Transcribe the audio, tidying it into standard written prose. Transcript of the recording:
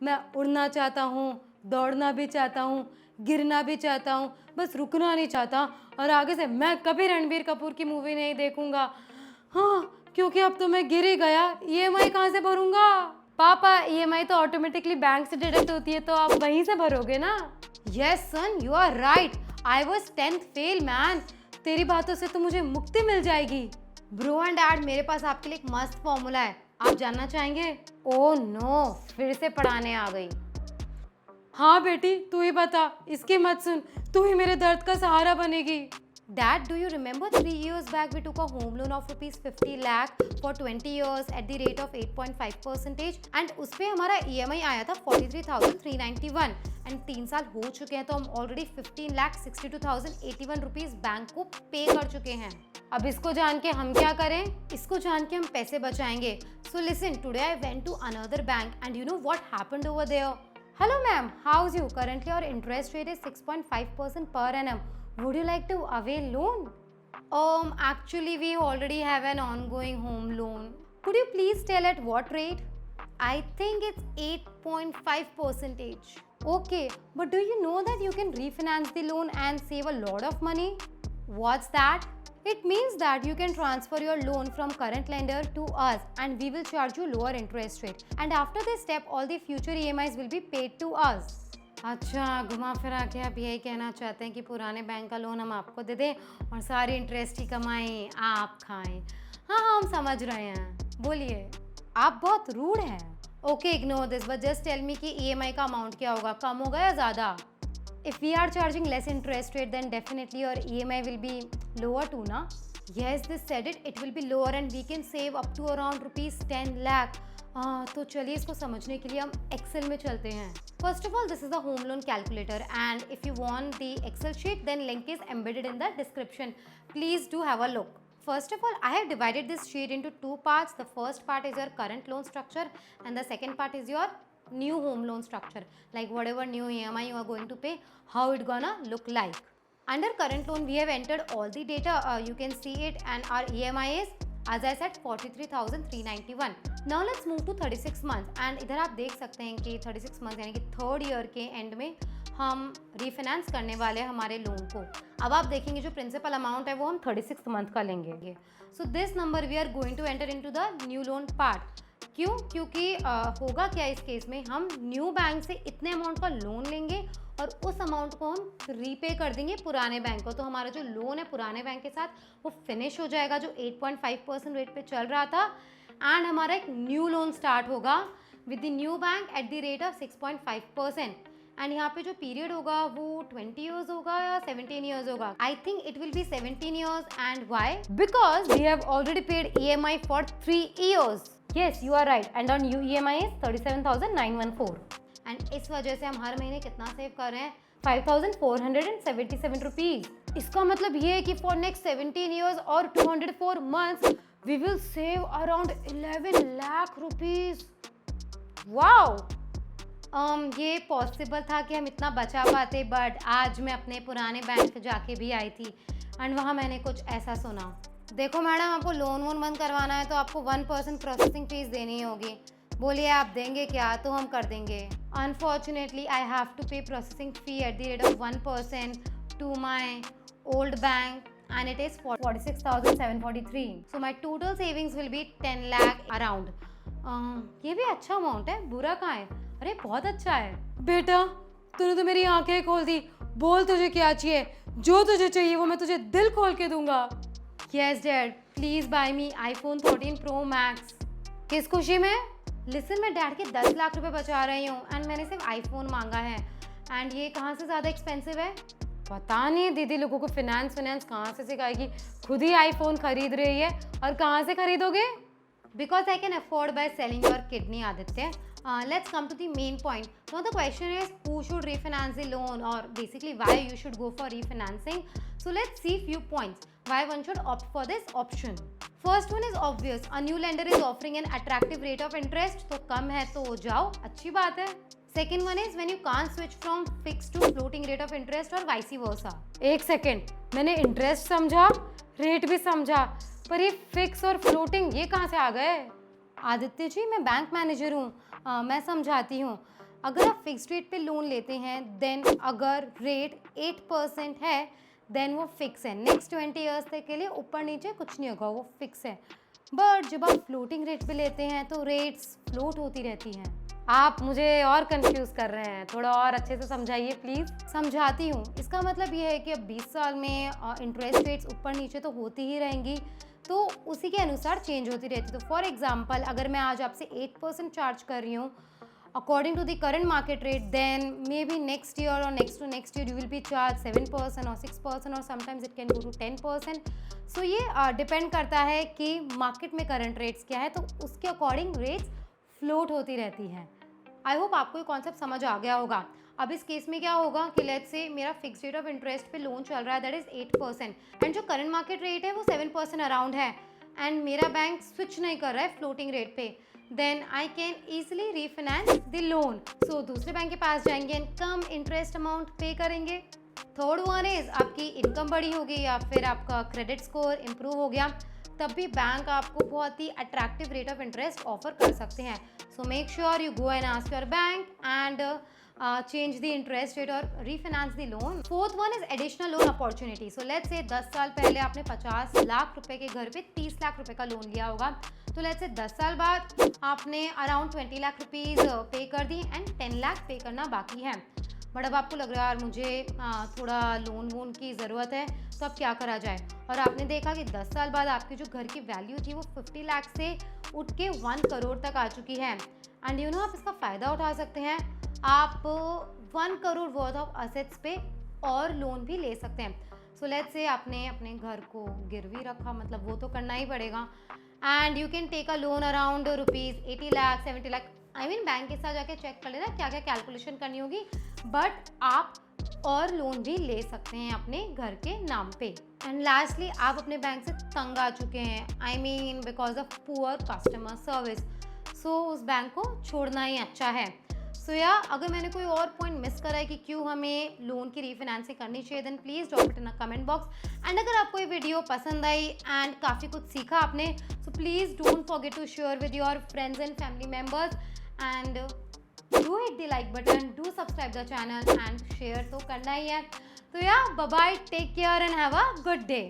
मैं उड़ना चाहता हूँ, दौड़ना भी चाहता हूँ, गिरना भी चाहता हूँ, बस रुकना नहीं चाहता। और आगे से मैं कभी रणबीर कपूर की मूवी नहीं देखूंगा। हाँ, क्योंकि अब तो मैं गिर ही गया, ईएमआई कहाँ से भरूंगा? पापा, ईएमआई तो ऑटोमेटिकली बैंक से डिडक्ट होती है, तो आप वहीं से भरोगे ना? Yes son, you are right. I was 10th fail man. तेरी बातों से तो मुझे मुक्ति मिल जाएगी। ब्रो एंड डैड, मेरे पास आपके लिए एक मस्त फॉर्मूला है, आप जानना चाहेंगे? ओह नो, फिर से पढ़ाने आ गई। हाँ बेटी, तू ही बता, इसकी मत सुन, तू ही मेरे दर्द का सहारा बनेगी। Dad, do you remember 3 years back we took a home loan of rupees 50 lakh for 20 years at the rate of 8.5% and उस पे हमारा EMI आया था 43,391 एंड 3 साल हो चुके हैं तो हम ऑलरेडी 15,62,081 रुपीज बैंक को पे कर चुके हैं। अब इसको जान के हम क्या करें? इसको जान के हम पैसे बचाएंगे। So listen, today I went to another bank and you know what happened over there? Hello ma'am, how's you? Currently our interest rate is 6.5% per annum. Would you like to avail loan? Actually we already have an ongoing home loan. Could you please tell at what rate? I think it's 8.5%. Okay, but do you know that you can refinance the loan and save a lot of money? What's that? It means that you can transfer your loan from current lender to us and we will charge you lower interest rate. And after this step, all the future EMIs will be paid to us. अच्छा, घुमा फिरा के आप यही कहना चाहते हैं कि पुराने बैंक का लोन हम आपको दे दें और सारी इंटरेस्ट की कमाई आप खाएं। हाँ हाँ, हम समझ रहे हैं, बोलिए। आप बहुत रूड हैं। Okay, ignore this, but just tell me कि EMI का अमाउंट क्या होगा, कम होगा या ज़्यादा? If we are charging less interest rate, then definitely your EMI will be lower too, na? Yes, this said it. It will be lower and we can save up to around rupees 10 lakh. तो चलिए इसको समझने के लिए हम Excel में चलते हैं. First of all, this is the home loan calculator, and if you want the Excel sheet, then link is embedded in the description. Please do have a look. First of all, I have divided this sheet into two parts. The first part is your current loan structure, and the second part is your new home loan structure, like whatever new EMI you are going to pay, how it gonna look like. Under current loan, we have entered all the data. You can see it, and our EMI is, as I said, 43,391. Now let's move to 36 months, and इधर आप देख सकते हैं कि 36 months यानी कि third year के and में हम रीफाइनेंस करने वाले हैं हमारे लोन को। अब आप देखेंगे जो प्रिंसिपल अमाउंट है वो हम 36 मंथ का लेंगे। So this number we are going to enter into the new loan part. क्यों? क्योंकि होगा क्या इस केस में, हम न्यू बैंक से इतने अमाउंट का लोन लेंगे और उस अमाउंट को हम रीपे कर देंगे पुराने बैंक को। तो हमारा जो लोन है पुराने बैंक के साथ वो फिनिश हो जाएगा जो 8.5% रेट पे चल रहा था, एंड हमारा एक न्यू लोन स्टार्ट होगा with the new bank at the rate of 6.5%। And यहाँ पे जो पीरियड होगा वो 20 ईयर्स होगा या 17 ईयर्स होगा। I think it will be 17 years. And why? Because we have already paid EMI for 3 years. Yes, you are right. And our new EMI is 37,914. And इस वजह से हम हर महीने कितना सेव कर रहे हैं? 5,477 रुपीज। इसका मतलब ये है कि for next 17 years और 204 months we will save around 11 lakh rupees. Wow! ये पॉसिबल था कि हम इतना बचा पाते, बट आज मैं अपने पुराने बैंक जाके भी आई थी एंड वहाँ मैंने कुछ ऐसा सुना। देखो मैडम, आपको लोन वोन बंद करवाना है तो आपको 1% प्रोसेसिंग फीस देनी होगी। बोलिए आप देंगे क्या? तो हम कर देंगे। Unfortunately I have to pay processing fee at the rate of 1% to my old bank and it is 46,743. So my total savings will be 10 lakh around. ये भी अच्छा अमाउंट है, बुरा कहाँ है? अरे बहुत अच्छा है। बेटा, तूने तो मेरी आंखें खोल दी। बोल तुझे क्या चाहिए? जो तुझे चाहिए वो मैं तुझे दिल खोल के दूंगा। Yes dad, please buy me iPhone 13 Pro Max. किस खुशी में? Listen, मैं डैड के 10 लाख रुपए बचा रही हूँ एंड मैंने सिर्फ आईफोन मांगा है, एंड ये कहाँ से ज़्यादा एक्सपेंसिव है? पता नहीं दीदी लोगों को फिनेंस कहाँ से सिखाएगी, खुद ही आईफोन खरीद रही है। और कहाँ से खरीदोगे? Because I can afford by selling your kidney, Aditya. Let's come to the main point. Now the question is who should refinance the loan, or basically why you should go for refinancing. So let's see few points why one should opt for this option. First one is obvious. A new lender is offering an attractive rate of interest. तो कम है तो जाओ, अच्छी बात है। Second one is when you can't switch from fixed to floating rate of interest or vice versa. एक second, मैंने interest समझा, रेट भी समझा, पर ये फिक्स और फ्लोटिंग ये कहाँ से आ गए? आदित्य जी, मैं बैंक मैनेजर हूँ, मैं समझाती हूँ। अगर आप फिक्स्ड रेट पे लोन लेते हैं देन अगर रेट 8% है देन वो फिक्स है, नेक्स्ट 20 ईयर्स तक के लिए ऊपर नीचे कुछ नहीं होगा, वो फिक्स है। बट जब आप फ्लोटिंग रेट पे लेते हैं तो रेट्स फ्लोट होती रहती हैं। आप मुझे और कंफ्यूज कर रहे हैं, थोड़ा और अच्छे से समझाइए प्लीज़। समझाती हूँ। इसका मतलब ये है कि अब 20 साल में इंटरेस्ट रेट्स ऊपर नीचे तो होती ही रहेंगी, तो उसी के अनुसार चेंज होती रहती है। तो फॉर एग्जांपल अगर मैं आज आपसे 8% चार्ज कर रही हूँ according to the current market rate, then maybe next year or next to next year you will be charged 7% or 6% or sometimes it can go to 10%. So ये डिपेंड करता है कि मार्केट में करंट रेट्स क्या है, तो उसके according rates float होती रहती हैं। आई होप आपको ये कॉन्सेप्ट समझ आ गया होगा। अब इस केस में क्या होगा कि लेट्स से मेरा फिक्स रेट ऑफ इंटरेस्ट पे लोन चल रहा है दैट इज 8% एंड जो करंट मार्केट रेट है वो 7% अराउंड है एंड मेरा बैंक स्विच नहीं कर रहा है फ्लोटिंग रेट पे, then I can easily refinance the loan. So दूसरे बैंक के पास जाएंगे एंड कम इंटरेस्ट अमाउंट पे करेंगे। थर्ड वन इज आपकी इनकम बड़ी होगी या फिर आपका क्रेडिट स्कोर इम्प्रूव हो गया, तब भी बैंक आपको बहुत ही attractive rate of interest offer कर सकते हैं। So make sure you go and ask your bank and change the interest rate और refinance the loan. Fourth one is additional loan opportunity. So let's say 10 साल पहले आपने 50 लाख रुपए के घर पे 30 लाख रुपए का लोन लिया होगा, तो लेट्स से 10 साल बाद आपने अराउंड 20 लाख रुपीज़ पे कर दी एंड 10 लाख पे करना बाकी है। बट अब आपको लग रहा है यार मुझे थोड़ा लोन वोन की ज़रूरत है, तो अब क्या करा जाए, और आपने देखा कि 10 साल बाद आपकी जो घर की वैल्यू थी वो 50 लाख से उठ के 1 करोड़ तक आ चुकी है। एंड यू नो आप इसका फ़ायदा उठा सकते हैं, आप 1 करोड़ वर्थ ऑफ असेट्स पे और लोन भी ले सकते हैं। सो लेट्स से आपने अपने घर को गिरवी रखा, मतलब वो तो करना ही पड़ेगा, and you can take a loan around rupees 80 lakh 70 lakh. I mean bank के साथ जाके चेक कर लेना क्या क्या कैलकुलेशन करनी होगी, बट आप और लोन भी ले सकते हैं अपने घर के नाम पे। एंड लास्टली आप अपने बैंक से तंग आ चुके हैं, I mean because of poor customer service, so उस बैंक को छोड़ना ही अच्छा है। सो या अगर मैंने कोई और पॉइंट मिस करा है कि क्यों हमें लोन की रीफाइनेंसिंग करनी चाहिए, then please drop it in a comment box. And अगर आपको ये वीडियो पसंद आई एंड काफ़ी कुछ सीखा आपने, so please don't forget to share with your friends and family members and do hit the like button, do subscribe the channel and share तो करना ही है। तो या bye bye, take care and have a good day.